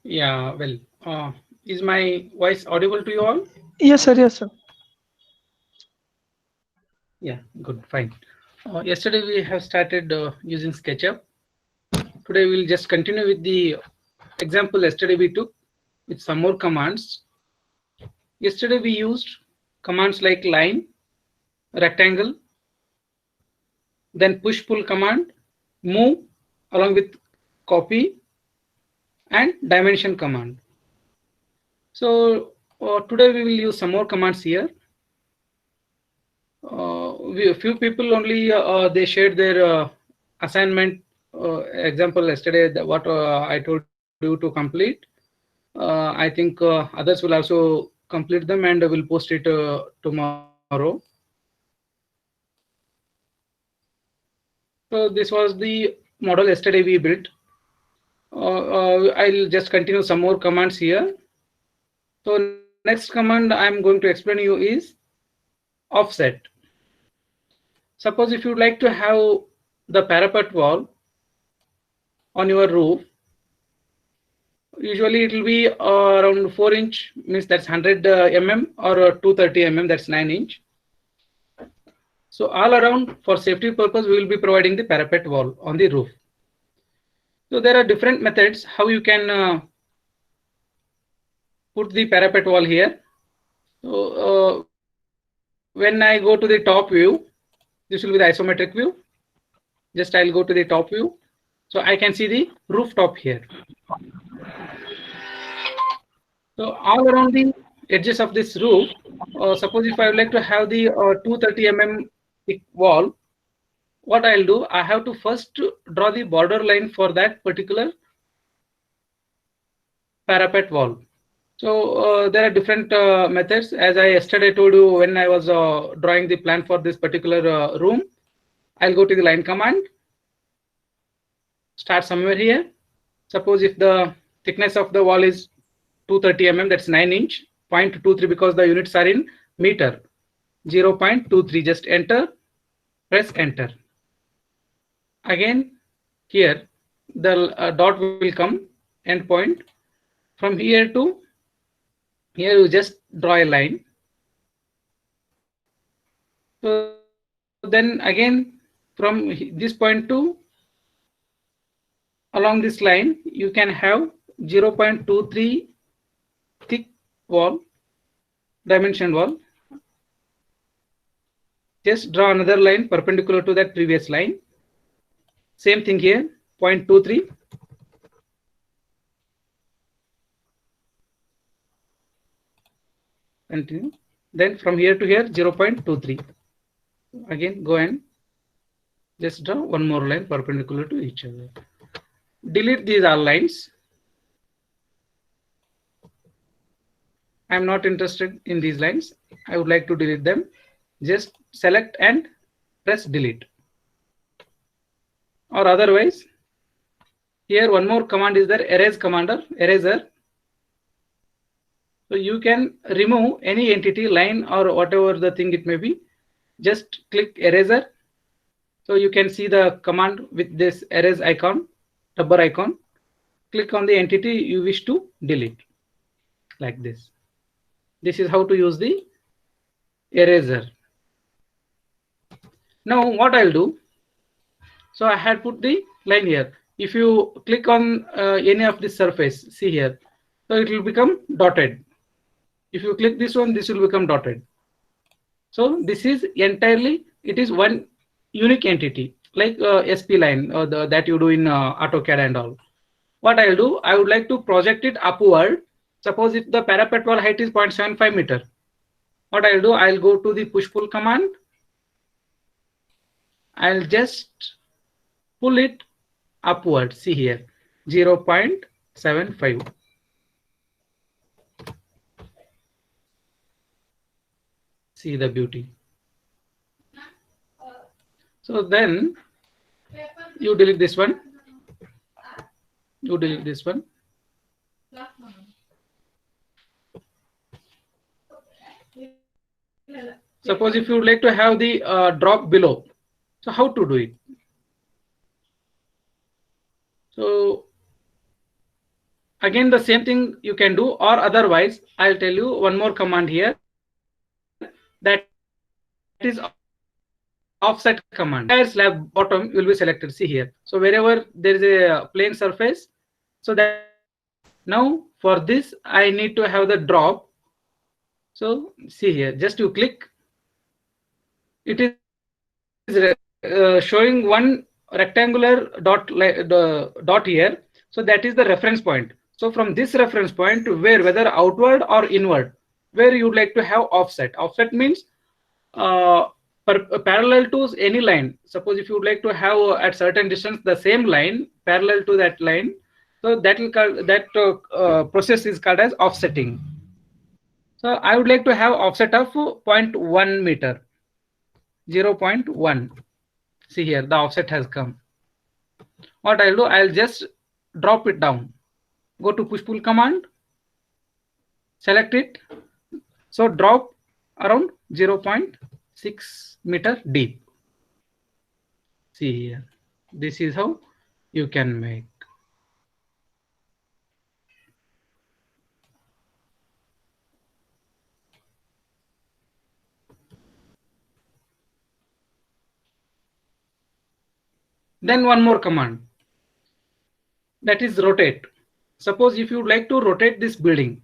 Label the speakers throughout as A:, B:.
A: Yeah, well, is my voice audible to you all?
B: Yes, sir. Yes, sir.
A: Yeah, good, fine. Yesterday we have started using SketchUp. Today we'll just continue with the example yesterday we took with some more commands. Yesterday we used commands like line, rectangle, then push pull command, move along with copy and dimension command. So today we will use some more commands here. A few people only they shared their assignment example yesterday that what I told you to complete. I think others will also complete them and will post it tomorrow. So this was the model yesterday we built. I'll just continue some more commands here. So next command I'm going to explain you is offset. Suppose if you'd like to have the parapet wall on your roof, usually it will be around 4 inch, means that's 100 or 230 that's 9 inch. So all around for safety purpose we will be providing the parapet wall on the roof. So there are different methods how you can put the parapet wall here. So when I go to the top view, this will be the isometric view. Just I'll go to the top view. So I can see the rooftop here. So all around the edges of this roof, suppose if I would like to have the 230 thick wall, what I'll do, I have to first draw the border line for that particular parapet wall. So there are different methods. As I yesterday told you when I was drawing the plan for this particular room, I'll go to the line command, start somewhere here. Suppose if the thickness of the wall is 230 that's 9 inch, 0.23 because the units are in meter, 0.23, just enter, press enter. Again here the dot will come, end point. From here to here you just draw a line. So then again from this point to along this line you can have 0.23 thick wall, dimension wall. Just draw another line perpendicular to that previous line. Same thing here, 0.23. Continue. Then from here to here 0.23. Again go and just draw one more line perpendicular to each other. Delete these all lines. I am not interested in these lines. I would like to delete them. Just select and press delete. Or otherwise, here one more command is there, erase commander, eraser. So you can remove any entity, line or whatever the thing it may be. Just click eraser. So you can see the command with this erase icon, rubber icon. Click on the entity you wish to delete, like this. This is how to use the eraser. Now what I'll do, so I had put the line here. If you click on any of this surface, see here, so it will become dotted. If you click this one, this will become dotted. So this is entirely, it is one unique entity, like SP line that you do in AutoCAD and all. What I'll do, I would like to project it upward. Suppose if the parapet wall height is 0.75 meter, what I'll do, I'll go to the push pull command. I'll just pull it upward. See here, 0.75. See the beauty. So then you delete this one. You delete this one. Suppose if you would like to have the drop below, so how to do it? So again the same thing you can do, or otherwise I'll tell you one more command here, that is offset command. Entire slab bottom will be selected. See here. So wherever there is a plane surface, so that will be selected. Now for this I need to have the drop. So see here, just you click, it is showing one rectangular dot here. So that is the reference point. So from this reference point, where whether outward or inward, where you would like to have offset. Offset means parallel to any line. Suppose if you would like to have at certain distance the same line parallel to that line, so that will call, that process is called as offsetting. So I would like to have offset of 0.1 meter, 0.1. See here, the offset has come. What I'll do, I'll just drop it down. Go to push pull command, select it. So drop around 0.6 meter deep. See here, this is how you can make. Then one more command, that is rotate. Suppose if you would like to rotate this building,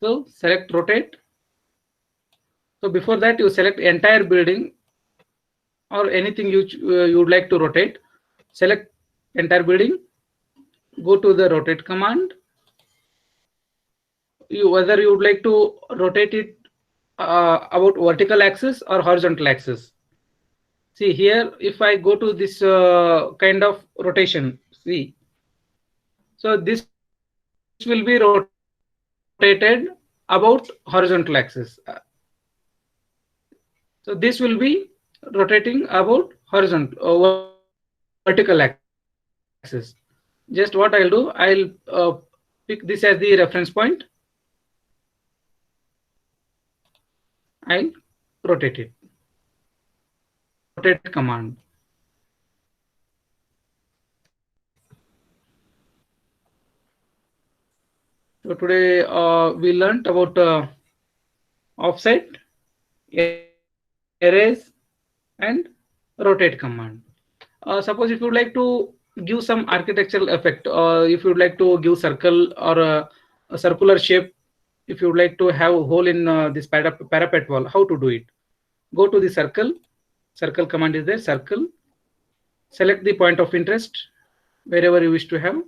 A: so select rotate. So before that you select entire building or anything you would like to rotate. Select entire building, go to the rotate command. Whether you would like to rotate it about vertical axis or horizontal axis. See here, if I go to this kind of rotation, see, so this will be rotated about horizontal axis. So this will be rotating about horizontal vertical axis. Just what I'll do, I'll pick this as the reference point. I'll rotate it. Rotate command. So today we learned about offset, erase, and rotate command. Suppose if you would like to give some architectural effect, if you would like to give circle or a circular shape, if you would like to have a hole in this parapet wall, how to do it? Go to the circle. Circle command is there. Circle. Select the point of interest wherever you wish to have.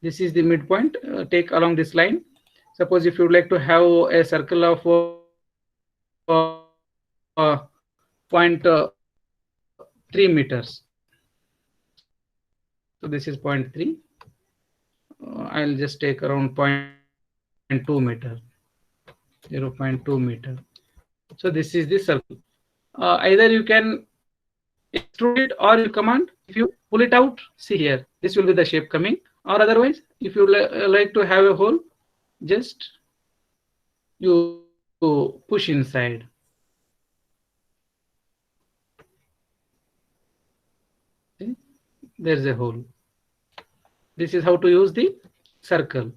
A: This is the midpoint. Take along this line. Suppose if you would like to have a circle of 0.3 meters. So this is 0.3. I'll just take around 0.2 meter. 0.2 meter. So this is the circle. Either you can extrude it or you command. If you pull it out, see here, this will be the shape coming. Or otherwise, if you like to have a hole, just you push inside. See? There's a hole. This is how to use the circle.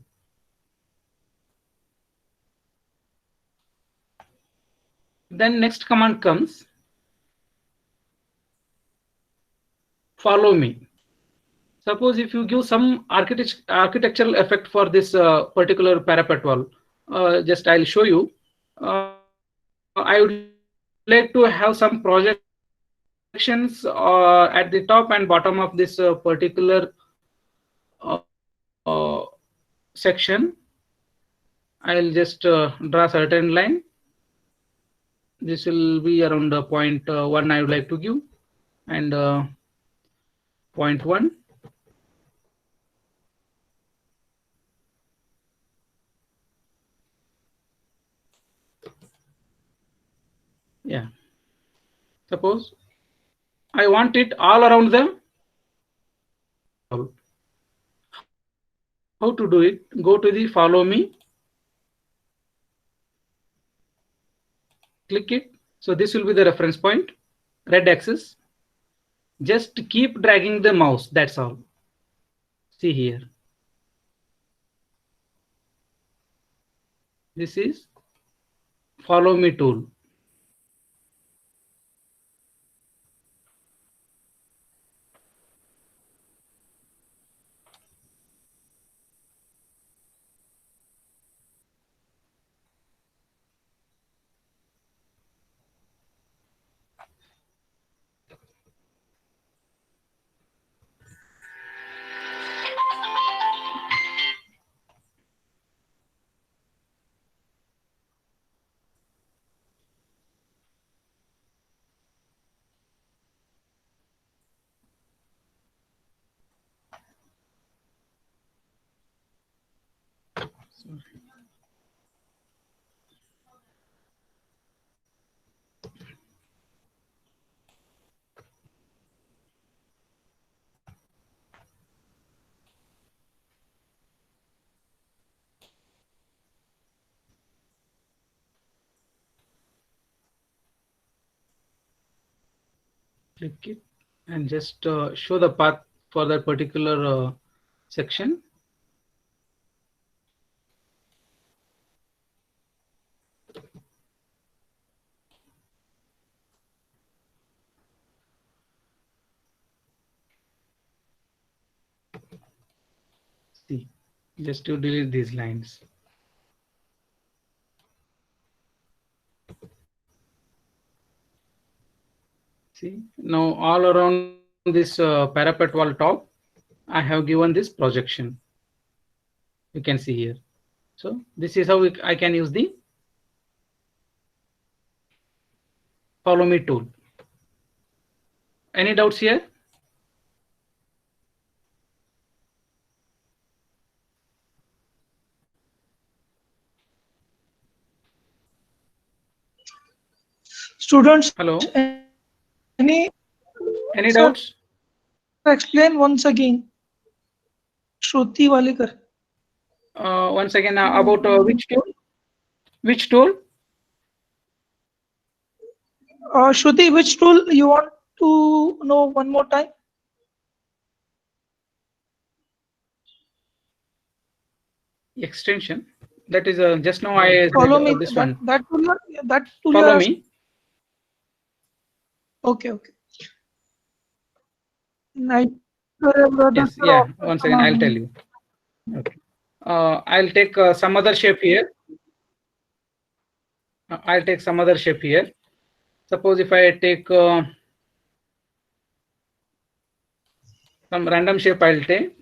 A: Then next command comes, follow me. Suppose if you give some architectural effect for this particular parapet wall, just I'll show you. I would like to have some projections at the top and bottom of this particular section. I'll just draw certain line. This will be around 0.1 I would like to give, and 0.1. Yeah. Suppose I want it all around them. How to do it? Go to the follow me. Click it. So this will be the reference point, red axis. Just keep dragging the mouse. That's all. See here. This is follow me tool. Click it and just show the path for that particular section. See, just to delete these lines. See, now all around this parapet wall top, I have given this projection. You can see here. So this is how I can use the follow me tool. Any doubts here?
B: Students,
A: Hello.
B: Any
A: Any
B: sir,
A: doubts?
B: explain once again. Shruti Walikar.
A: Once again, about which tool? Which tool?
B: Shruti, which tool you want to know one more time?
A: Extension. That is just now I
B: Follow
A: said
B: me.
A: this
B: That
A: one.
B: that tool. That tool.
A: Follow me.
B: Okay. Okay. Night. Brother,
A: Yes.
B: sir,
A: Yeah.
B: after
A: Once again, I'll tell
B: command.
A: you. Okay. I'll take some other shape here. I'll take some other shape here. Suppose if I take some random shape, I'll take.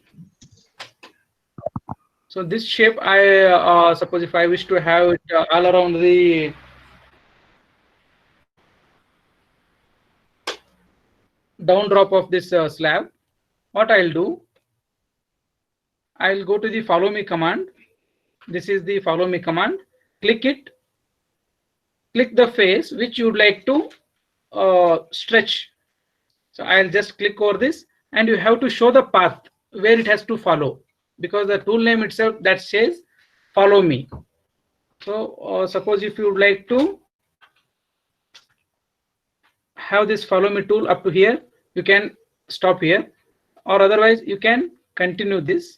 A: So this shape, I suppose if I wish to have it all around the down drop of this slab, what I'll do, I'll go to the follow me command. This is the follow me command. Click it. Click the face which you'd like to stretch. So I'll just click over this, and you have to show the path where it has to follow, because the tool name itself that says follow me. So suppose if you would like to have this follow me tool up to here, you can stop here, or otherwise you can continue this.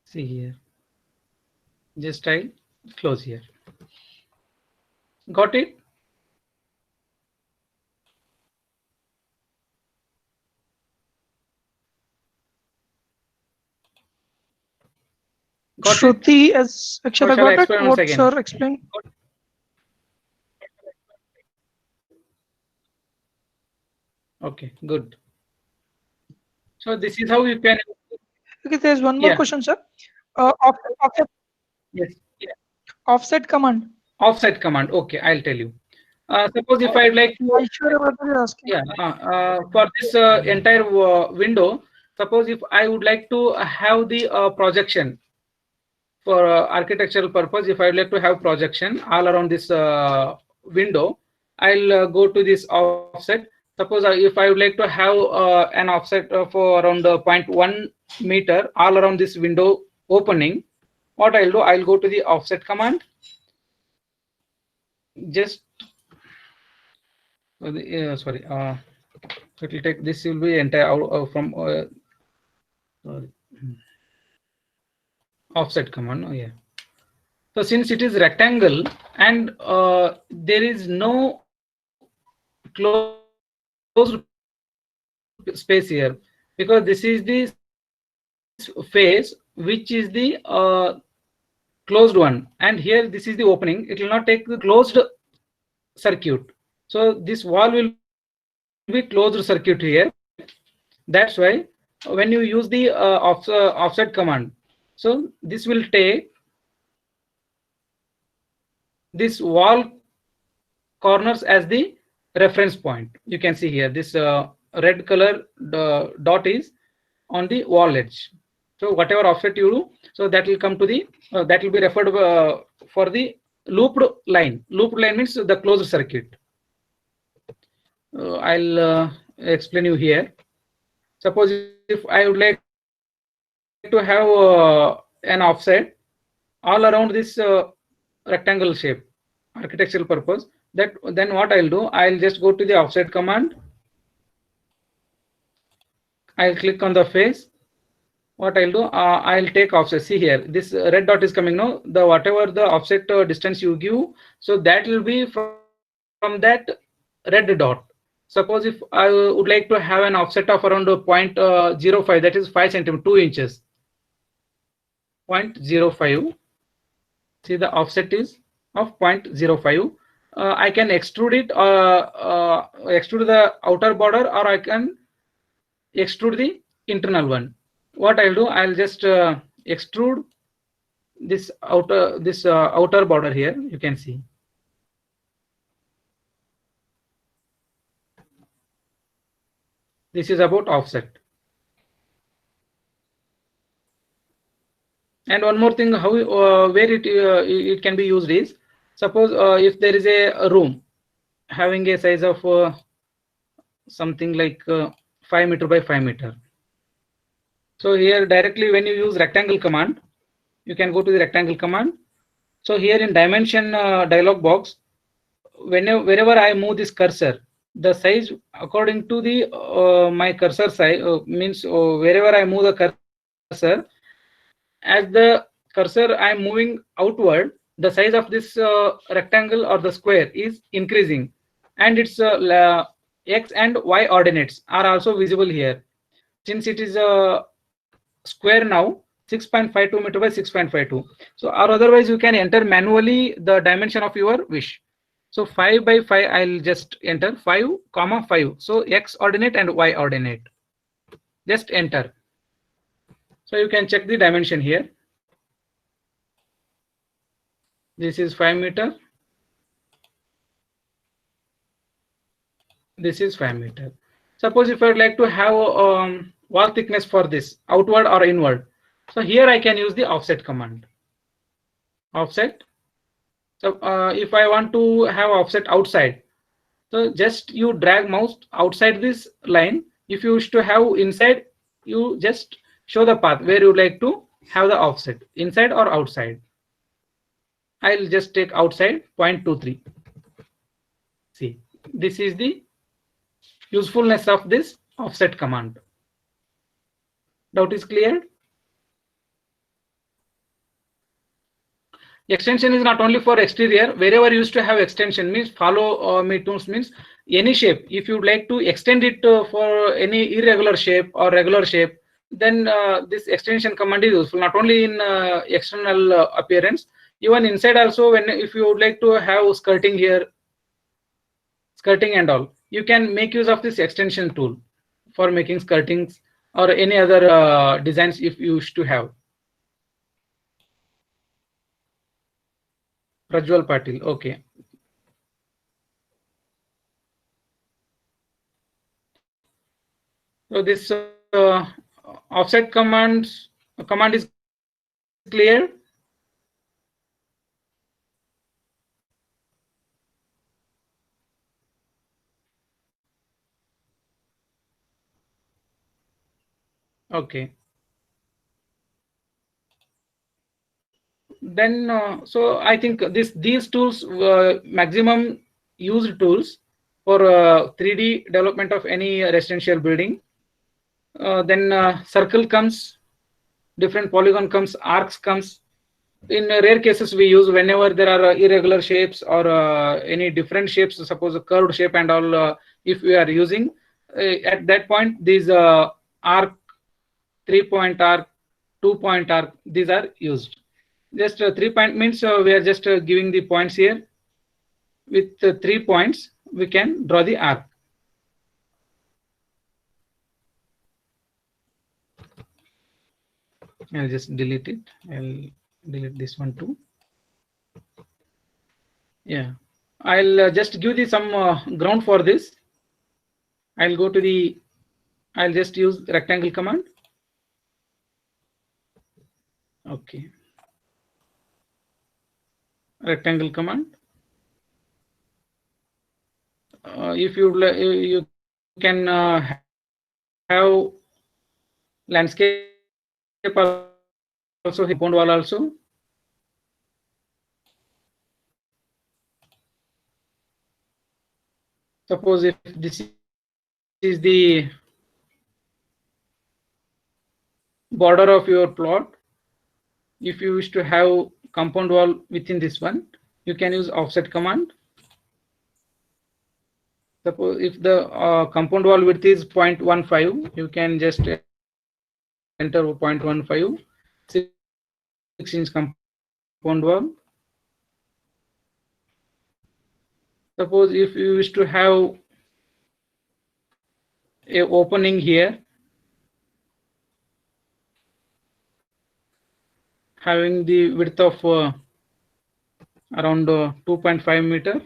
A: See here, just I'll close here. Got it? Got it?
B: Shruti, as
A: Or
B: Akshara
A: shall I
B: got it.
A: explain once
B: What
A: again?
B: sir explained?
A: Okay, good. So this is how you can.
B: Okay, there's one more
A: Yeah.
B: question, sir. Offset,
A: Yes.
B: offset command.
A: Offset command. Okay, I'll tell you. Suppose if I'd like to,
B: Aishwarya brother is asking.
A: yeah, for this entire window, suppose if I would like to have the projection for architectural purpose, if I would like to have projection all around this window, I'll go to this offset. Suppose if I would like to have an offset of around 0.1 meter all around this window opening, what I'll do, I'll go to the offset command. Just sorry, it will take, this will be entire from sorry, offset command. Oh yeah. So since it is rectangle and there is no closed space here, because this is the face which is the closed one, and here this is the opening. It will not take the closed circuit. So this wall will be closed circuit here. That's why when you use the offset command, so this will take this wall corners as the reference point. You can see here this red color dot is on the wall edge. So whatever offset you do, so that will come to the that will be referred for the looped line. Looped line means the closed circuit. I'll explain you here. Suppose if I would like to have an offset all around this rectangle shape, architectural purpose, that then what I'll do, I'll just go to the offset command. I'll click on the face. What I'll do, I'll take offset. See here, this red dot is coming now. The whatever the offset distance you give, so that will be from that red dot. Suppose if I would like to have an offset of around 0.05, that is 5 centimeters, 2 inches. 0.05. See, the offset is of 0.05. I can extrude it, extrude the outer border, or I can extrude the internal one. What I'll do, I'll just extrude this outer border here. You can see. This is about offset. And one more thing, how where it can be used is, suppose if there is a room having a size of something like 5 meter by 5 meter. So here directly when you use rectangle command, you can go to the rectangle command. So here in dimension dialog box, wherever I move this cursor, the size according to the my cursor size means wherever I move the cursor, as the cursor I am moving outward, the size of this rectangle or the square is increasing, and its x and y ordinates are also visible here. Since it is a square now, 6.52 meter by 6.52. So or otherwise you can enter manually the dimension of your wish. So 5 by 5, I'll just enter 5, 5. So x ordinate and y ordinate. Just enter. So you can check the dimension here. This is 5 meter. This is 5 meter. Suppose if I would like to have wall thickness for this, outward or inward. So here I can use the offset command. Offset. So if I want to have offset outside, so just you drag mouse outside this line. If you wish to have inside, you just show the path where you would like to have the offset, inside or outside. I'll just take outside 0.23. See, this is the usefulness of this offset command. Doubt is clear? Extension is not only for exterior. Wherever you used to have extension means follow me tools means any shape. If you would like to extend it for any irregular shape or regular shape, then this extension command is useful. Not only in external appearance, even inside also. When if you would like to have skirting here, skirting and all, you can make use of this extension tool for making skirtings or any other designs if you wish to have. Prajwal Patil, okay. So this offset command is clear. Okay. Then so I think these tools maximum used tools for 3D development of any residential building. Then circle comes, different polygon comes, arcs comes. In rare cases we use whenever there are irregular shapes or any different shapes, suppose a curved shape and all, if we are using at that point these arc, 3-point arc, 2-point arc, these are used. Just 3-point means we are just giving the points here. With 3 points we can draw the arc. I'll just delete it. I'll delete this one too. Yeah, I'll just give the some ground for this. I'll go to the, I'll just use rectangle command. Okay, rectangle command. If you can have landscape also, compound wall also. Suppose if this is the border of your plot, if you wish to have compound wall within this one, you can use offset command. Suppose if the compound wall width is 0.15, you can just enter 0.15, 6-inch compound wall. Suppose if you wish to have a opening here, having the width of around 2.5 meter.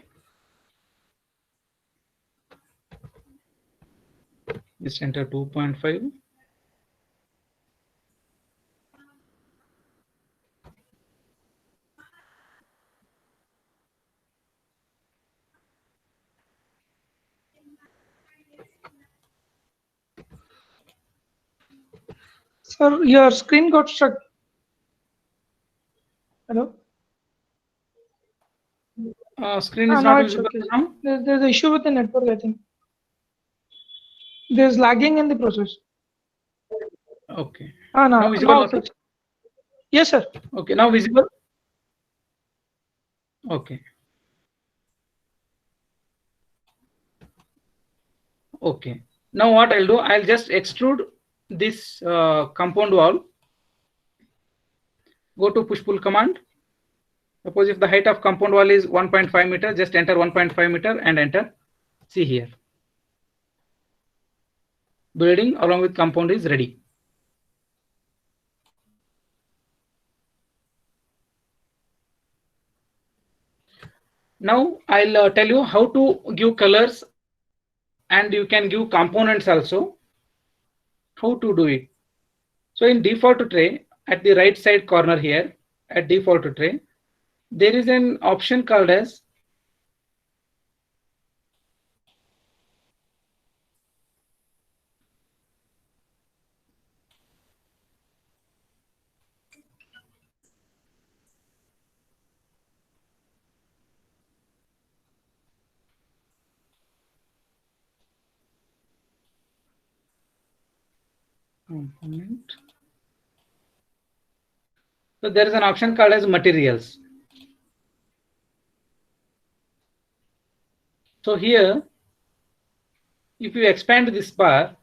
A: Just enter 2.5.
B: Sir, your screen got stuck. Hello?
A: Screen is
B: Now
A: not
B: it's
A: visible
B: okay.
A: now.
B: There's an issue with the network, I think. There's lagging in the process.
A: Okay.
B: No,
A: Now visible
B: now
A: also?
B: fixed. Yes, sir.
A: Okay, now visible. Okay. Okay. Now what I'll do, I'll just extrude this compound wall. Go to push pull command. Suppose if the height of compound wall is 1.5 meter, just enter 1.5 meter and enter. See here. Building along with compound is ready. Now I'll tell you how to give colors, and you can give components also. How to do it? So in default tray, at the right side corner here, at default tray, there is an option called as component. So there is an option called as materials. So here, if you expand this bar,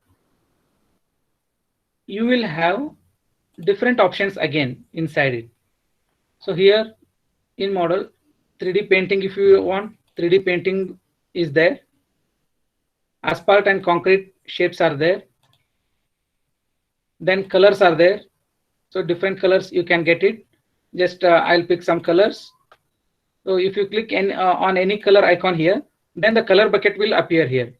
A: you will have different options again inside it. So here in model, 3D painting, if you want, 3D painting is there. Asphalt and concrete shapes are there. Then colors are there. So different colors you can get it. Just I'll pick some colors. So if you click on any color icon here, then the color bucket will appear here.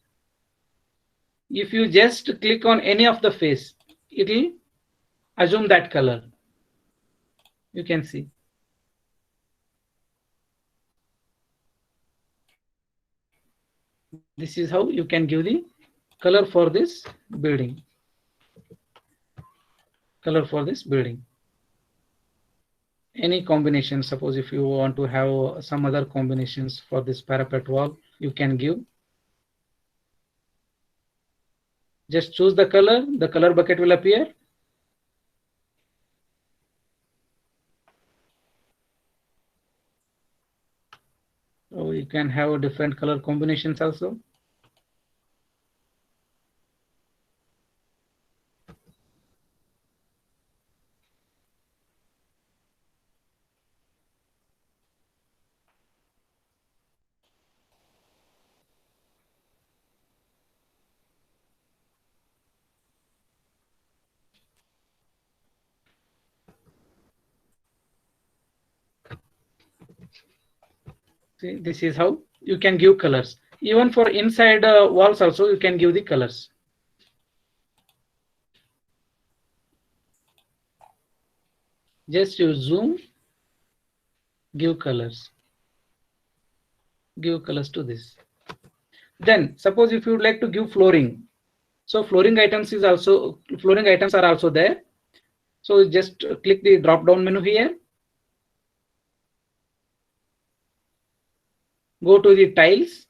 A: If you just click on any of the face, it will assume that color. You can see. This is how you can give the color for this building. color for this building. Any combination, suppose if you want to have some other combinations for this parapet wall, you can give. Just choose the color bucket will appear. So you can have different color combinations also. See, this is how you can give colors. Even for inside walls also, you can give the colors. Just you zoom, give colors. Give colors to this. Then suppose if you would like to give flooring. So flooring items are also there. So just click the drop down menu here. Go to the tiles.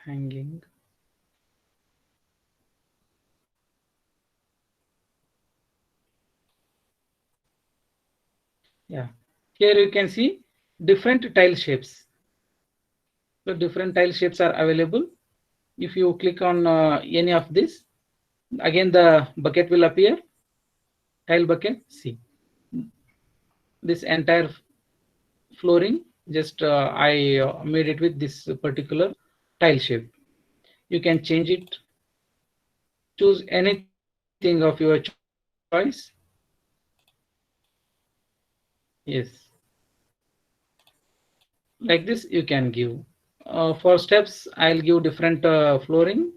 A: Hanging. Yeah, here you can see different tile shapes. So different tile shapes are available. If you click on any of this, again the bucket will appear. Tile bucket. See this entire flooring. Just I made it with this particular tile shape. You can change it. Choose anything of your choice. Yes, like this you can give. For steps, I'll give different flooring.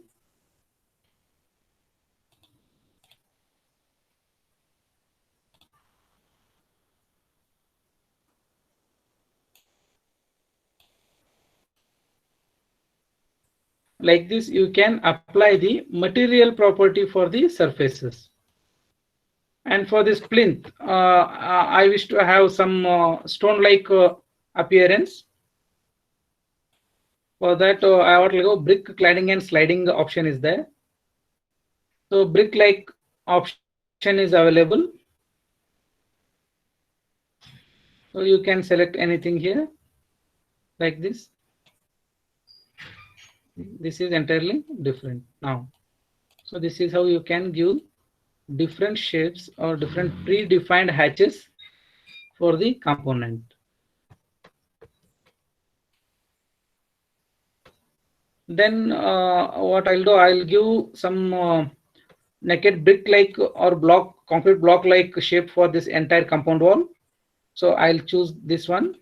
A: Like this, you can apply the material property for the surfaces. And for this plinth, I wish to have some stone-like appearance. For that, I want to go brick cladding and sliding option is there. So brick-like option is available. So you can select anything here, like this. This is entirely different now. So this is how you can give different shapes or different predefined hatches for the component. Then what I'll do, I'll give some naked brick-like or concrete block-like shape for this entire compound wall. So I'll choose this one.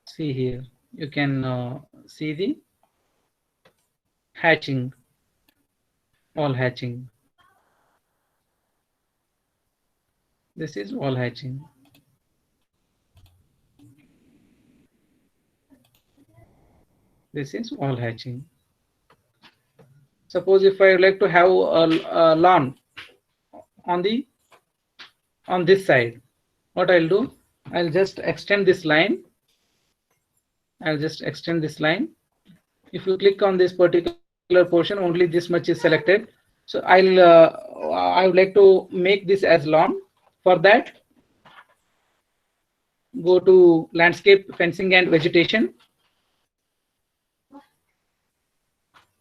A: See here, you can see the hatching, wall hatching. This is wall hatching. This is wall hatching. Suppose if I would like to have a lawn on this side, what I'll do, I'll just extend this line. I'll just extend this line. If you click on this particular portion, only this much is selected. So I would like to make this as lawn. For that, go to landscape, fencing and vegetation.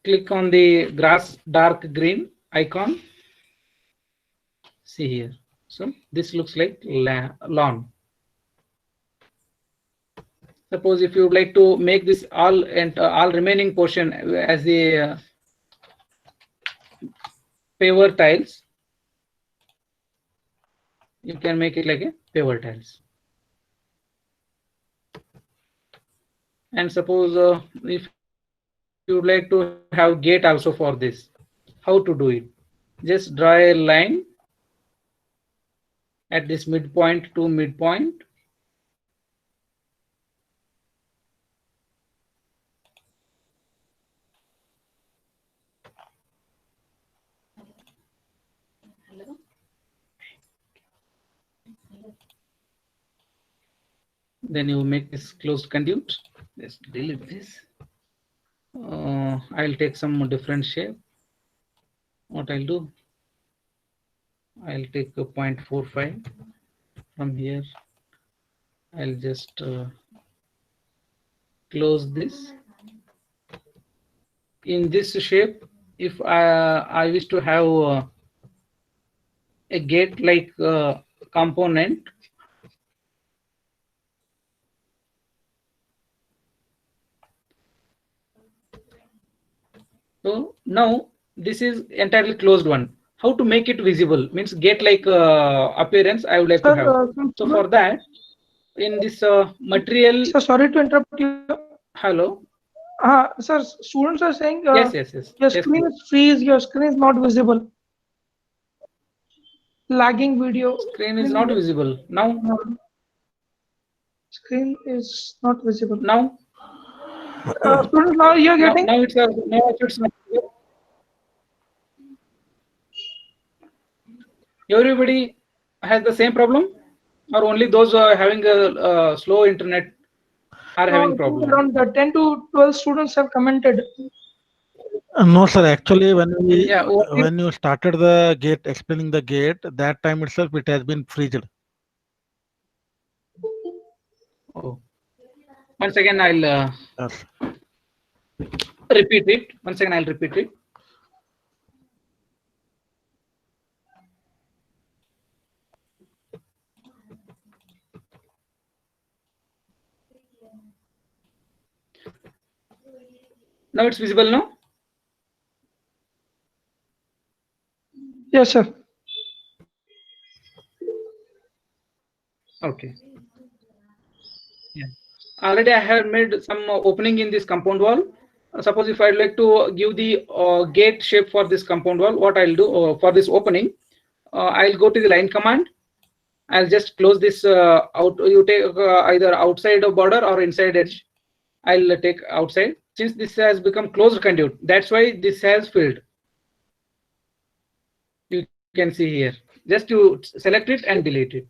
A: Click on the grass dark green icon. See here. So this looks like lawn. Suppose if you would like to make this all remaining portion as the paver tiles, you can make it like a paver tiles. And suppose if you would like to have gate also for this, how to do it. Just draw a line at this midpoint to midpoint. Then you make this closed conduit. Let's delete this. I'll take some different shape. What I'll do, I'll take a 0.45 from here. I'll just close this. In this shape, if I wish to have a gate like component, so now this is entirely closed one. How to make it visible means gate like appearance I would like to have. So for that, in this material.
B: So sorry to interrupt you.
A: Hello.
B: Sir, students are saying
A: Yes.
B: your screen is freeze, your screen is not visible. Lagging video.
A: Screen is not visible now.
B: Screen is not visible
A: now.
B: Students, now you're getting.
A: Now it's not visible. Everybody has the same problem, or only those having a slow internet are having problem?
B: Around 10 to 12 students have commented.
C: No, sir. Actually, when you started the gate, explaining the gate, that time itself it has been freezed.
A: Oh. Once again, I'll
C: Yes.
A: repeat it. Once again, I'll repeat it. Now it's visible now?
B: Yes, sir.
A: Okay. Yeah. Already I have made some opening in this compound wall. Suppose if I'd like to give the gate shape for this compound wall, what I'll do for this opening, I'll go to the line command. I'll just close this out. You take either outside of border or inside edge. I'll take outside. Since this has become closed conduit, that's why this has filled. You can see here. Just you select it and delete it.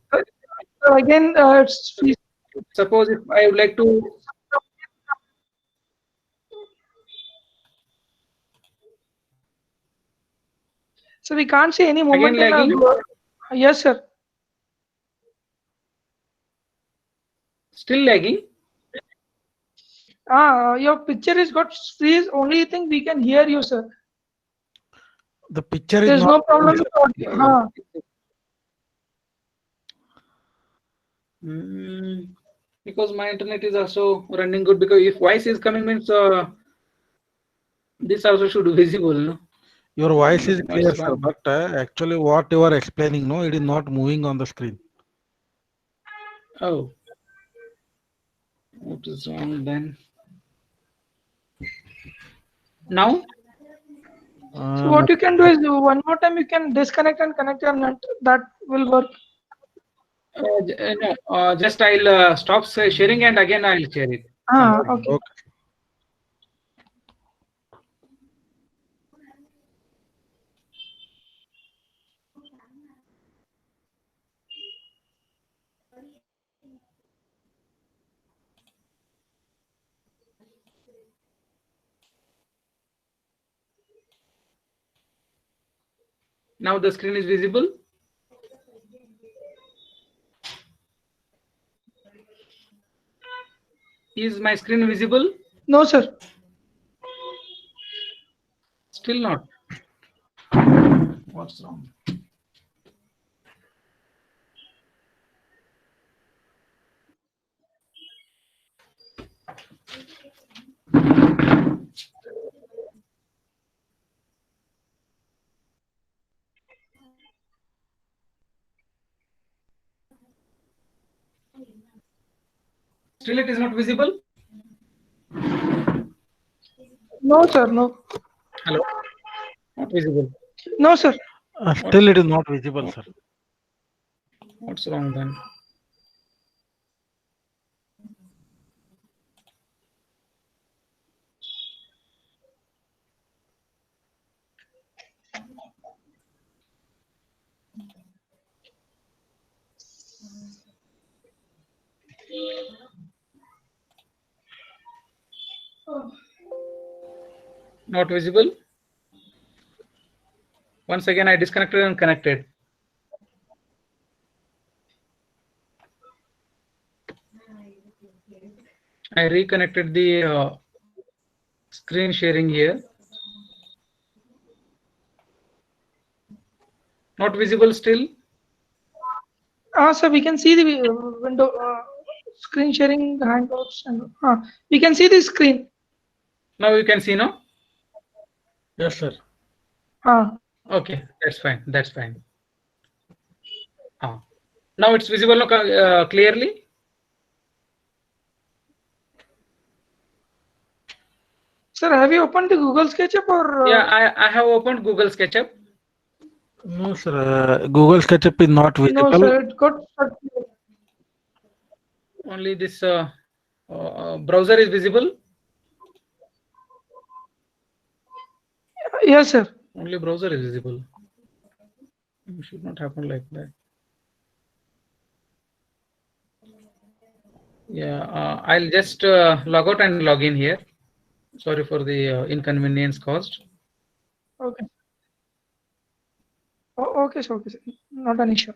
B: So again, it's freeze.
A: Suppose if I would like to.
B: So we can't see any movement
A: Again lagging?
B: Yes, sir.
A: Still lagging?
B: Your picture is got freeze. Only thing we can hear you, sir.
C: The picture is
B: There's
C: not.
B: no problem with audio.
A: Because my internet is also running good. Because if voice is coming means this also should be visible. No?
C: Your voice is clear, sir, but actually what you are explaining, no, it is not moving on the screen.
A: Oh. What is wrong then? Now?
B: So what you can do is one more time you can disconnect and connect your net. That will work.
A: No, just I'll stop sharing and again I'll share it.
B: Okay.
A: Now the screen is visible. Is my screen visible?
B: No, sir.
A: Still not. What's wrong? Still it is not visible?
B: No, sir, no.
A: Hello? Not visible.
B: No, sir.
C: Still it is not visible, sir.
A: What's wrong then? Not visible. Once again, I disconnected and connected. I reconnected the screen sharing here. Not visible still.
B: Sir, we can see the window screen sharing hangouts, and we can see the screen.
A: Now you can see, no?
C: Yes, sir.
A: Okay, that's fine. That's fine. Now it's visible clearly.
B: Sir, have you opened the Google SketchUp or?
A: Yeah, I have opened Google SketchUp.
C: No, sir. Google SketchUp is not visible.
B: No, sir. It got.
A: Only this browser is visible.
B: Yes, sir.
A: Only browser is visible. It should not happen like that. Yeah, I'll just log out and log in here. Sorry for the inconvenience caused.
B: Okay. Okay, sir. Okay, sir. Not an issue.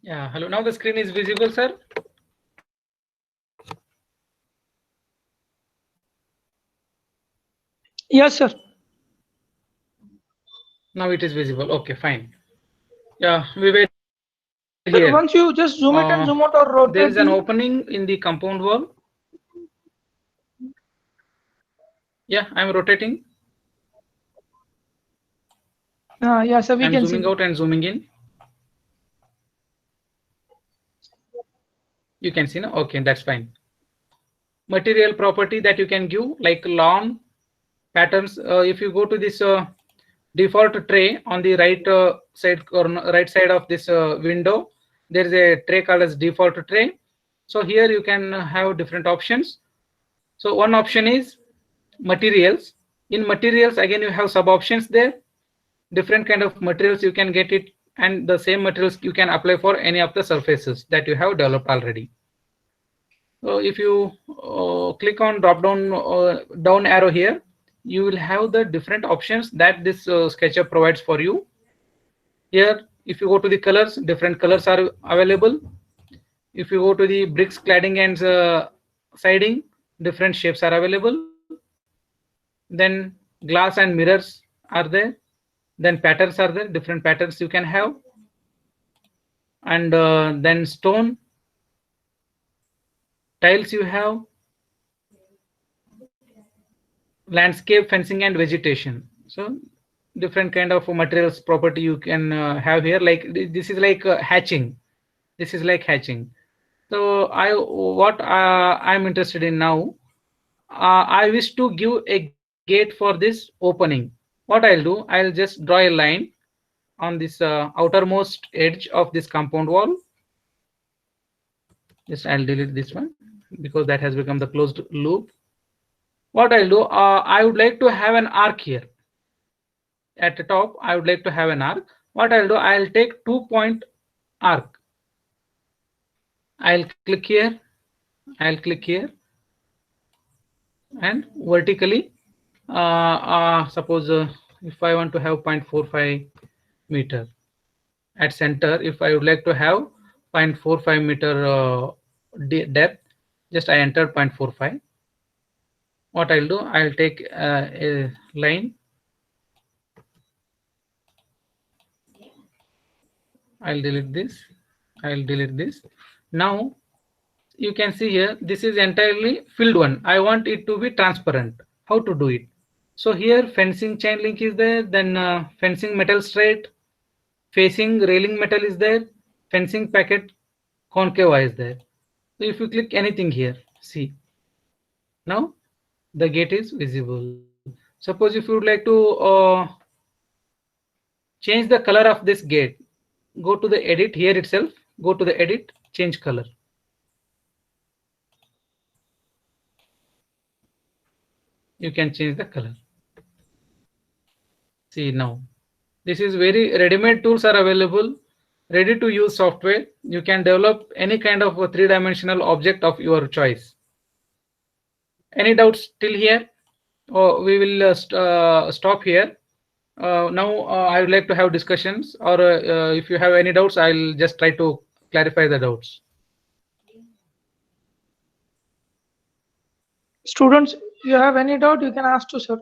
A: Yeah, hello. Now the screen is visible, sir.
B: Yes, sir.
A: Now it is visible. Okay, fine. Yeah, we were here.
B: Once you just zoom it and zoom out or rotate.
A: There is an opening in the compound wall. Yeah, I'm rotating.
B: Yeah, so we
A: I'm
B: can
A: zooming
B: see.
A: out and zooming in. You can see, no? Okay, that's fine. Material property that you can give, like lawn patterns. If you go to this default tray on the right side corner, right side of this window, there is a tray called as default tray. So here you can have different options. So one option is materials. In materials, again, you have sub options there. Different kind of materials you can get it, and the same materials you can apply for any of the surfaces that you have developed already. So if you click on drop down arrow here, you will have the different options that this SketchUp provides for you. Here, if you go to the colors, different colors are available. If you go to the bricks, cladding, and siding, different shapes are available. Then glass and mirrors are there. Then patterns are there, different patterns you can have. And then stone, tiles you have, landscape, fencing, and vegetation. So different kind of materials property you can have here. Like this is like hatching. This is like hatching. So what I'm interested in now, I wish to give a gate for this opening. What I'll do, I'll just draw a line on this outermost edge of this compound wall. Just I'll delete this one because that has become the closed loop. What I'll do, I would like to have an arc here. at the top, I would like to have an arc. What I'll do, I'll take 2-point arc. I'll click here. I'll click here, and vertically, suppose if I want to have 0.45 meter at center, if I would like to have 0.45 meter depth, just I enter 0.45. What I'll do, I'll take a line. I'll delete this. I'll delete this. Now you can see here, this is entirely filled one. I want it to be transparent. How to do it? So here fencing chain link is there, then fencing metal straight, facing railing metal is there, fencing packet concave is there. So if you click anything here, see, now the gate is visible. Suppose if you would like to change the color of this gate, go to the edit here itself, go to the edit, change color. You can change the color. See now, this is very ready-made tools are available, ready to use software. You can develop any kind of a three-dimensional object of your choice. Any doubts till here? Or we will stop here. Now I would like to have discussions, or if you have any doubts, I'll just try to clarify the doubts.
B: Students, you have any doubt, you can ask to sir.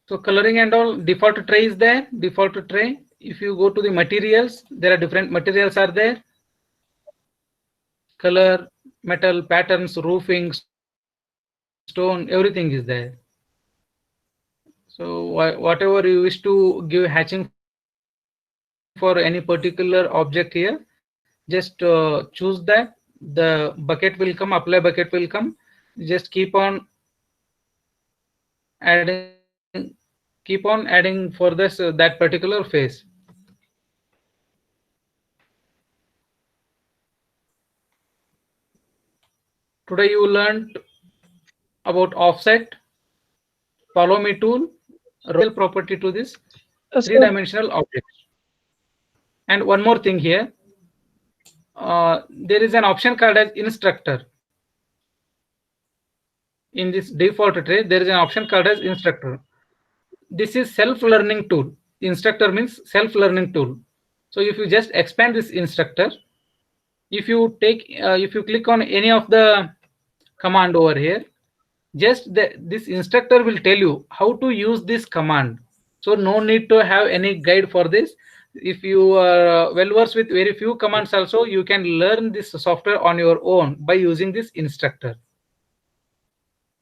A: So coloring and all, default tray is there, default tray. If you go to the materials, there are different materials are there. Color, metal, patterns, roofing, stone, everything is there. So whatever you wish to give hatching for any particular object here, just choose that. The bucket will come, apply bucket will come. Just keep on adding for this that particular phase. Today you learned about offset, follow me tool, royal property to this three-dimensional object. And one more thing here, there is an option called as instructor. In this default tray, there is an option called as instructor. This is self-learning tool. Instructor means self-learning tool. So if you just expand this instructor, if you click on any of the command over here, just this instructor will tell you how to use this command. So no need to have any guide for this. If you are well versed with very few commands also, you can learn this software on your own by using this instructor.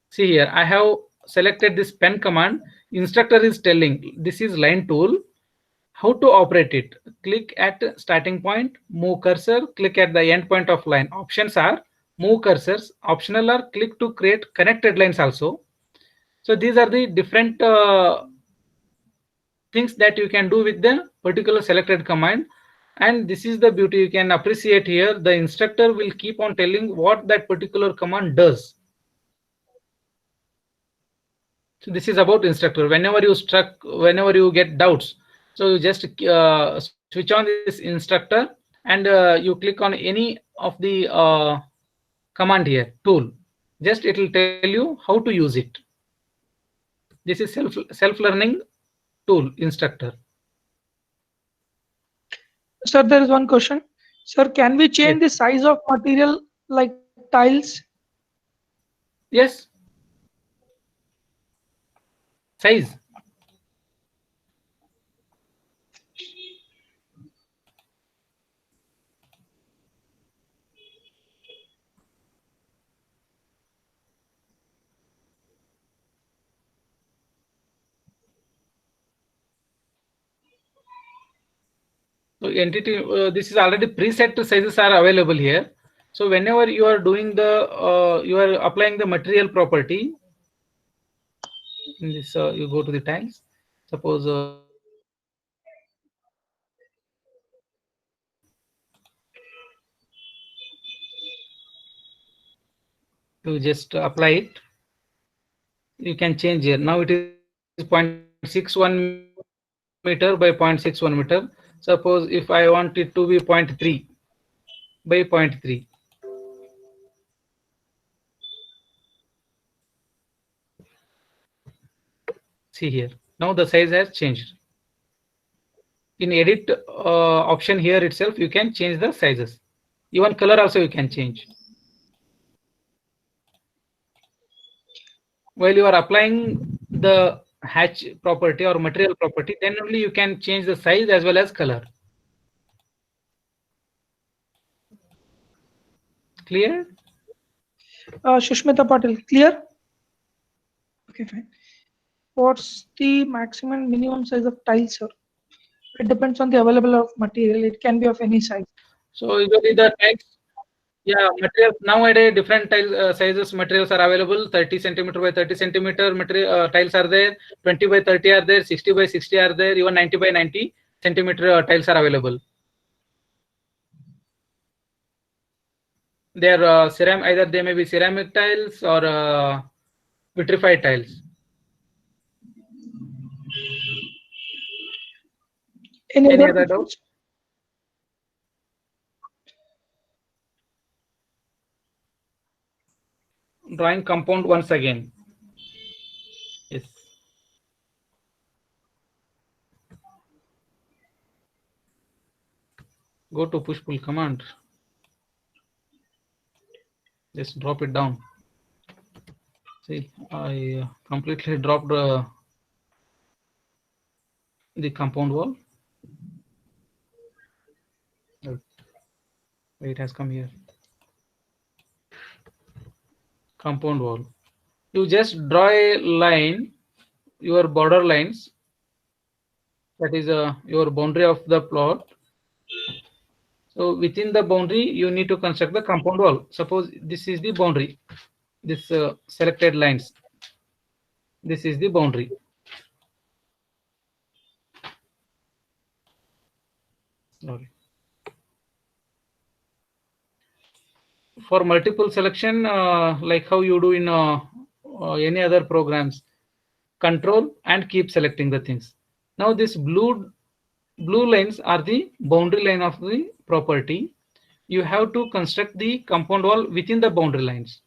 A: See here, I have selected this pen command. Instructor is telling this is line tool. How to operate it? Click at starting point, move cursor, click at the end point of line. Options are move cursors, optional are click to create connected lines also. So these are the different things that you can do with the particular selected command. And this is the beauty you can appreciate here. The instructor will keep on telling what that particular command does. So this is about instructor. Whenever you get doubts, so you just switch on this instructor and you click on any of the command here, tool. Just it will tell you how to use it. This is self-learning tool, instructor.
B: Sir, there is one question. Sir, can we change the size of material like tiles?
A: Yes. Size. So entity, this is already preset sizes are available here. So whenever you are doing the, you are applying the material property, in this you go to the tiles. Suppose You just apply it. You can change here. Now it is 0.61 meter by 0.61 meter. Suppose if I want it to be 0.3 by 0.3. See here. Now the size has changed. In edit option here itself, you can change the sizes. Even color also you can change. While you are applying the hatch property or material property, then only you can change the size as well as color. Clear?
B: Shushmita Patil, clear? Okay, fine. What's the maximum minimum size of tiles, sir? It depends on the available of material. It can be of any size.
A: So usually the tiles, yeah, materials nowadays different tile sizes materials are available. 30 centimeter by 30 centimeter material tiles are there. 20 by 30 are there. 60 by 60 are there. Even 90 by 90 centimeter tiles are available. They are ceramic. Either they may be ceramic tiles or vitrified tiles.
B: Any
A: Any
B: other
A: other doubt?
B: questions?
A: Drawing compound once again. Yes. Go to push pull command. Just drop it down. See, I completely dropped the compound wall. It has come here. Compound wall. You just draw a line, your border lines. That is your boundary of the plot. So within the boundary, you need to construct the compound wall. Suppose this is the boundary. This selected lines. This is the boundary. Sorry. For multiple selection, like how you do in any other programs, control and keep selecting the things. Now this blue lines are the boundary line of the property. You have to construct the compound wall within the boundary lines.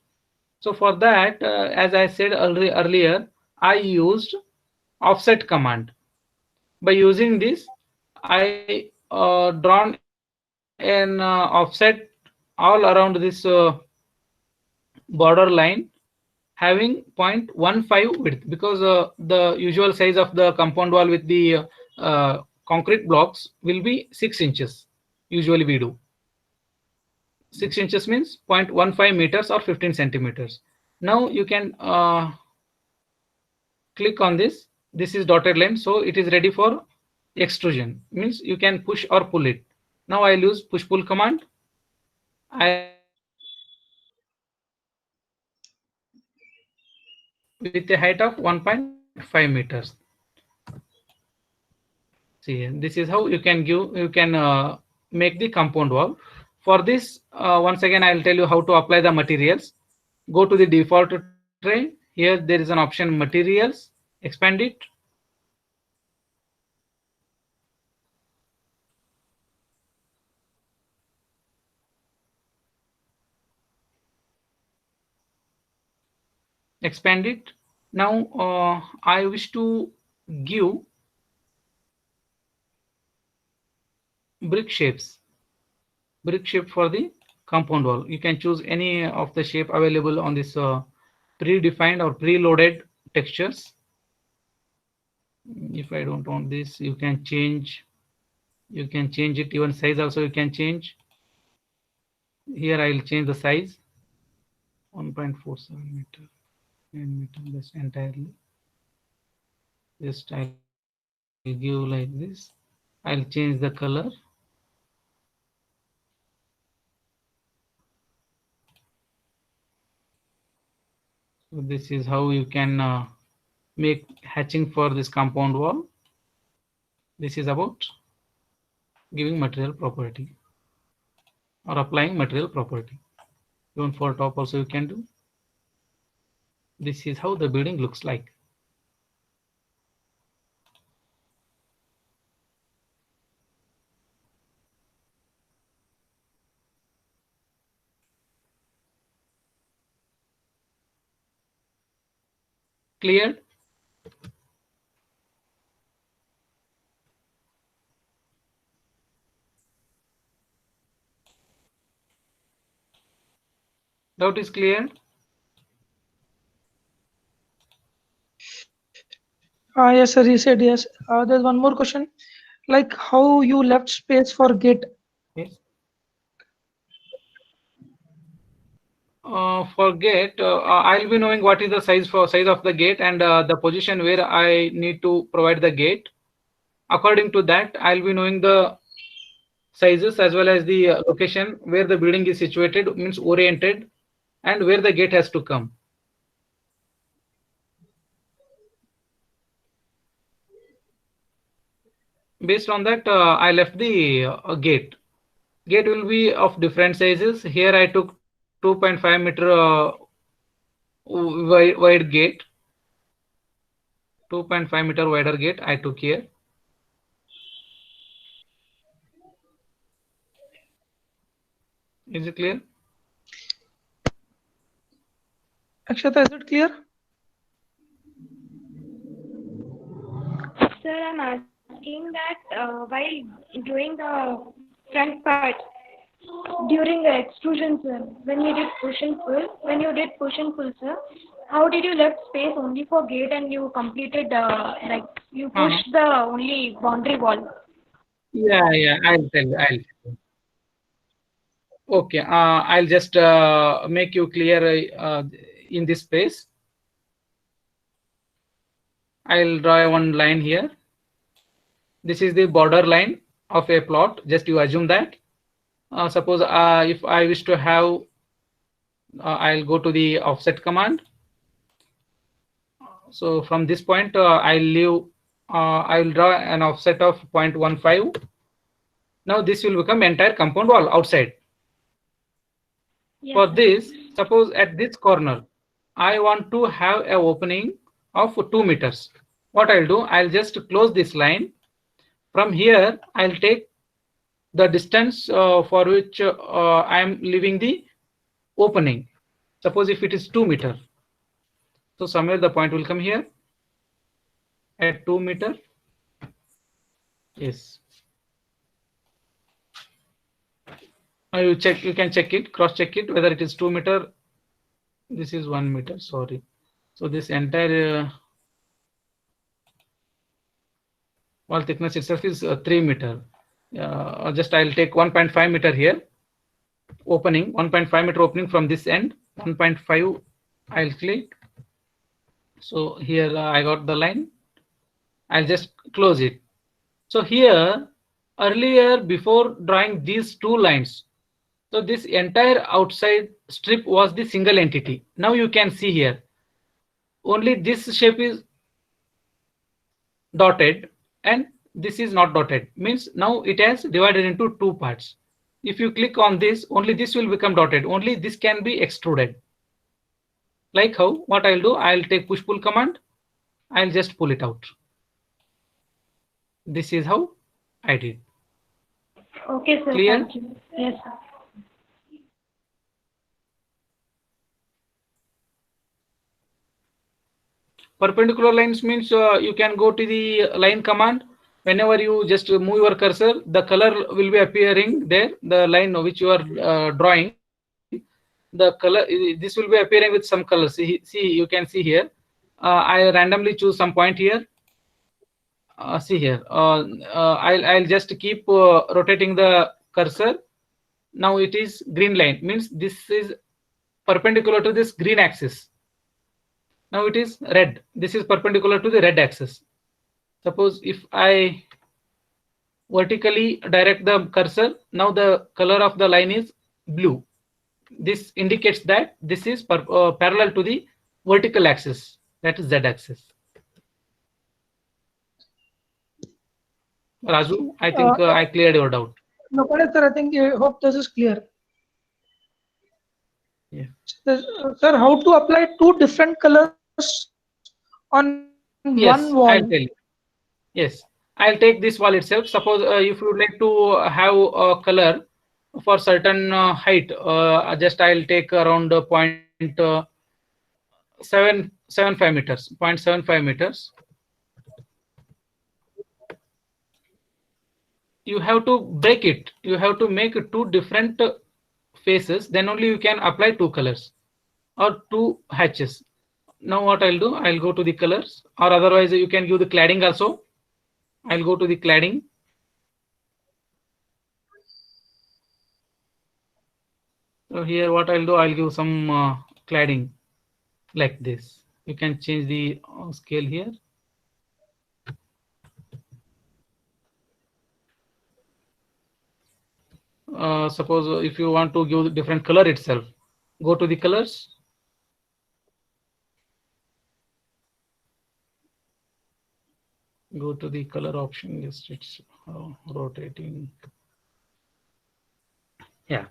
A: So for that, as I said earlier, I used offset command. By using this, I drawn an offset all around this border line having 0.15 width, because the usual size of the compound wall with the concrete blocks will be 6 inches. Usually we do 6 inches means 0.15 meters or 15 centimeters. Now you can click on this. This is dotted line, so it is ready for extrusion. Means you can push or pull it. Now I'll use push pull command. With a height of 1.5 meters. See, this is how you can make the compound wall. For this, once again, I'll tell you how to apply the materials. Go to the default tray. Here there is an option materials. Expand it. Expand it. Now I wish to give brick shapes. Brick shape for the compound wall. You can choose any of the shape available on this predefined or preloaded textures. If I don't want this, you can change. You can change it. Even size also you can change. Here I will change the size. 1.47 meter. 10 meter. This entirely. Just I'll give like this. I'll change the color. So this is how you can make hatching for this compound wall. This is about giving material property or applying material property. Even for top also you can do. This is how the building looks like. Clear? Doubt is clear?
B: Yes, sir. He said yes. There's one more question, like how you left space for gate.
A: Yes. For gate, I'll be knowing what is the size of the gate and the position where I need to provide the gate. According to that, I'll be knowing the sizes as well as the location where the building is situated, means oriented, and where the gate has to come. Based on that, I left the gate. Gate will be of different sizes. Here I took 2.5 meter wide gate. 2.5 meter wider gate I took here. Is it clear?
B: Akshata, is it clear?
D: Sir, I'm asking that while doing the front part, during the extrusion, sir, when you did push and pull, sir, how did you left space only for gate and you completed like you pushed the only boundary wall?
A: Yeah, I'll tell you. I'll tell you. Okay, I'll just make you clear in this space. I'll draw one line here. This is the border line of a plot. Just you assume that. Suppose if I wish to have, I'll go to the offset command. So from this point, I'll draw an offset of 0.15. Now this will become entire compound wall outside.
D: Yes,
A: For
D: sir.
A: this, suppose at this corner, I want to have an opening of 2 meters. What I'll do, I'll just close this line. From here, I'll take the distance for which I am leaving the opening. Suppose if it is 2 meter. So somewhere the point will come here at 2 meter. Yes. You can check it, cross check it, whether it is 2 meter. This is 1 meter, sorry. So this entire wall thickness itself is 3 meter. Just I'll take 1.5 meter here. Opening, 1.5 meter opening from this end. 1.5 I'll click. So here I got the line. I'll just close it. So here, earlier before drawing these two lines, so this entire outside strip was the single entity. Now you can see here, only this shape is dotted and this is not dotted. Means now it has divided into two parts. If you click on this, only this will become dotted. Only this can be extruded. Like how, what I'll do, I'll take push pull command. I'll just pull it out. This is how I did.
D: Okay, sir.
A: Clear?
D: Thank you. Yes, sir.
A: Perpendicular lines means you can go to the line command. Whenever you just move your cursor, the color will be appearing there. The line which you are drawing, the color, this will be appearing with some colors. See, you can see here. I randomly choose some point here. See here. I'll just keep rotating the cursor. Now it is green line, means this is perpendicular to this green axis. Now it is red. This is perpendicular to the red axis. Suppose if I vertically direct the cursor, now the color of the line is blue. This indicates that this is parallel to the vertical axis, that is Z axis. Raju, I think I cleared your doubt.
B: No, sir, I think I hope this is clear. Sir, how to apply two different colors on
A: Yes,
B: one wall?
A: I'll tell you. Yes, I'll take this wall itself. Suppose if you would like to have a color for certain height, just I'll take around 0.775 meters, 0.75 meters. You have to break it. You have to make two different faces. Then only you can apply two colors or two hatches. Now what I'll do, I'll go to the colors, or otherwise you can give the cladding also. I'll go to the cladding. So here what I'll do, I'll give some cladding like this. You can change the scale here. Suppose if you want to give the different color itself, go to the colors. Go to the color option. Yes, it's rotating. Yeah.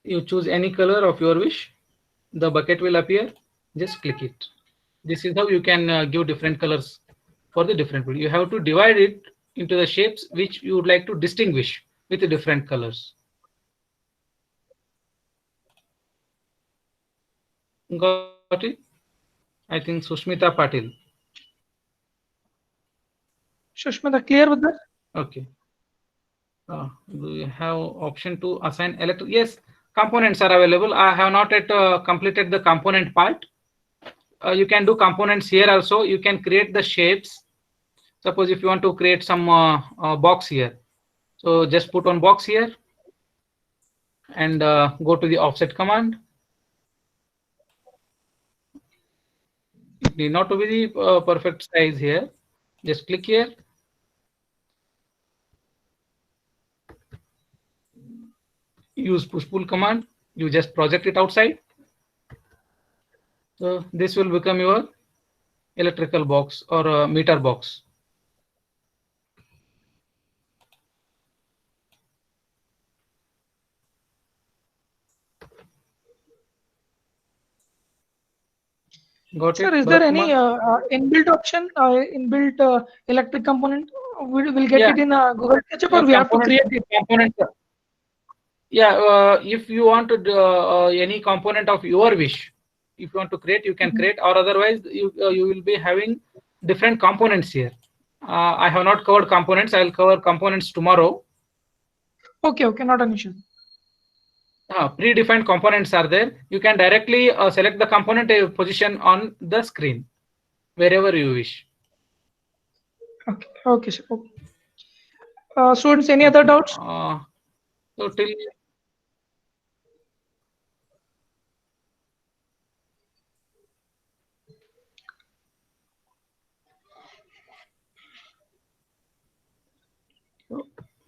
A: You choose any color of your wish. The bucket will appear. Just click it. This is how you can give different colors for the different people. You have to divide it into the shapes which you would like to distinguish with the different colors. Got it? I think Sushmita Patil.
B: Shushmita, clear with that?
A: Okay. Do you have option to assign electric? Yes, components are available. I have not yet completed the component part. You can do components here also. You can create the shapes. Suppose if you want to create some box here. So just put on box here and go to the offset command. It need not to be the perfect size here. Just click here. Use push pull command. You just project it outside. So this will become your electrical box or a meter box. Got
B: Sir,
A: it?
B: is there
A: Bharat
B: any
A: Kumar?
B: inbuilt option, inbuilt electric component? We'll get
A: Yeah.
B: it in Google SketchUp, or we have to create it?
A: Component. Yeah, if you want to do, any component of your wish, if you want to create, you can create, or otherwise you will be having different components here. I have not covered components. I will cover components tomorrow.
B: Okay, not an issue.
A: Predefined components are there. You can directly select the component position on the screen wherever you wish.
B: Okay, sir. Okay. Students, any other doubts?
A: So till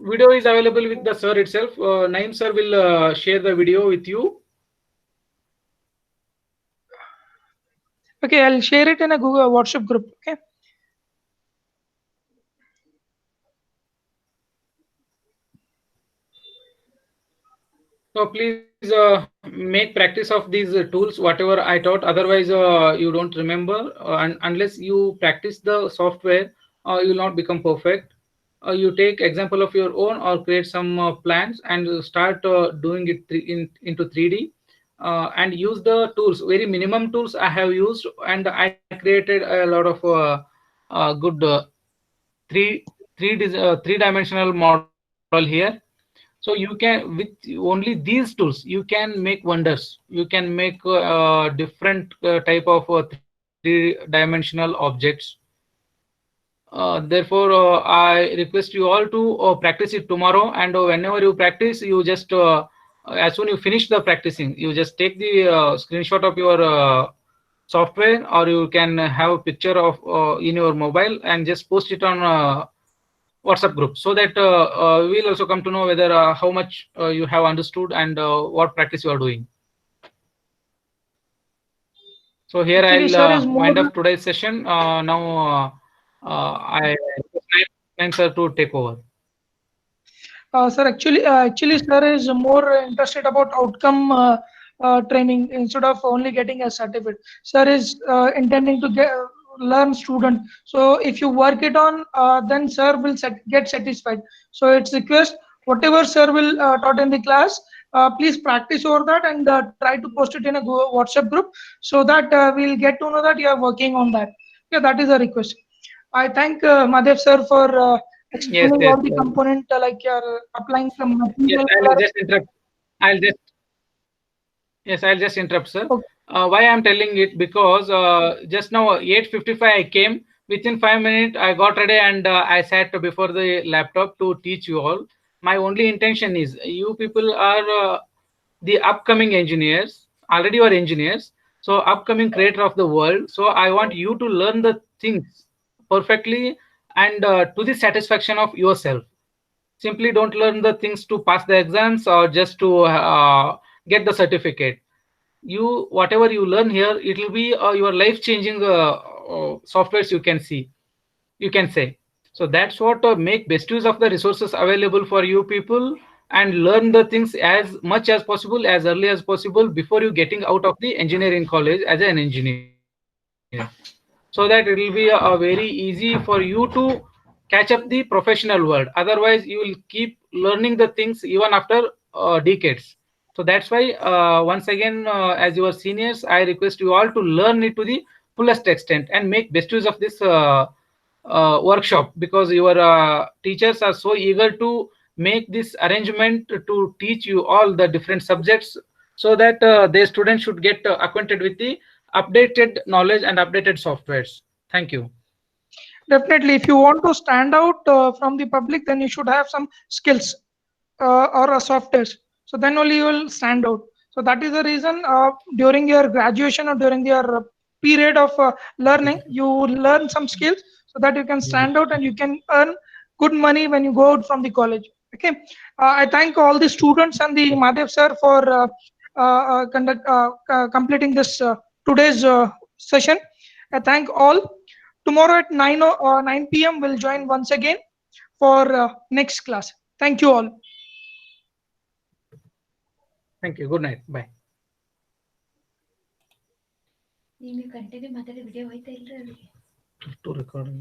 A: video is available with the sir itself. Naeem sir will share the video with you.
B: Okay, I'll share it in a Google WhatsApp group. Okay.
A: So please make practice of these tools, whatever I taught. Otherwise, you don't remember, and unless you practice the software, you will not become perfect. You take example of your own or create some plans and start doing it into 3D and use the tools. Very minimum tools I have used, and I created a lot of good three-dimensional model here. So you can, with only these tools, you can make wonders. You can make different type of three-dimensional objects. Therefore, I request you all to practice it tomorrow. And whenever you practice, you just as soon you finish the practicing, you just take the screenshot of your software, or you can have a picture of in your mobile and just post it on WhatsApp group, so that we'll also come to know whether how much you have understood and what practice you are doing. So here I'll wind up today's session. Now I thanks sir to take over.
B: Sir, actually, sir is more interested about outcome training instead of only getting a certificate. Sir is intending to learn student. So if you work it on, then sir will get satisfied. So it's request whatever sir will taught in the class, please practice over that and try to post it in a WhatsApp group so that we'll get to know that you are working on that. Yeah, that is a request. I thank Madhav sir for
A: Yes,
B: explaining
A: yes,
B: all the
A: yes.
B: component like you're applying some
A: Yes,
B: material.
A: I'll just interrupt. I'll just Yes, I'll just interrupt, sir.
B: Okay.
A: Why I'm telling it because just now 8:55 I came. Within 5 minutes I got ready and I sat before the laptop to teach you all. My only intention is you people are the upcoming engineers. Already you are engineers, so upcoming creator of the world. So I want you to learn the things perfectly and to the satisfaction of yourself. Simply don't learn the things to pass the exams or just to get the certificate. You whatever you learn here, it will be your life changing softwares, you can say. So that's what make best use of the resources available for you people and learn the things as much as possible, as early as possible, before you getting out of the engineering college as an engineer, so that it will be very easy for you to catch up the professional world. Otherwise you will keep learning the things even after decades. So that's why once again, as your seniors, I request you all to learn it to the fullest extent and make best use of this workshop, because your teachers are so eager to make this arrangement to teach you all the different subjects, so that their students should get acquainted with the updated knowledge and updated softwares. Thank you.
B: Definitely, if you want to stand out from the public, then you should have some skills or softwares. So then only you will stand out. So that is the reason during your graduation or during your period of learning, you learn some skills so that you can stand out and you can earn good money when you go out from the college. Okay. I thank all the students and the Madhav sir for completing this today's session. I thank all. Tomorrow at 9 p.m. we'll join once again for next class. Thank you all.
A: Thank you. Good night. Bye.
E: ನೀನು continue ಮಾತಾಡಿ video ಹೋಯ್ತಾ ಇಲ್ರಿ ಅವ್ರಿಗೆ
A: To recording.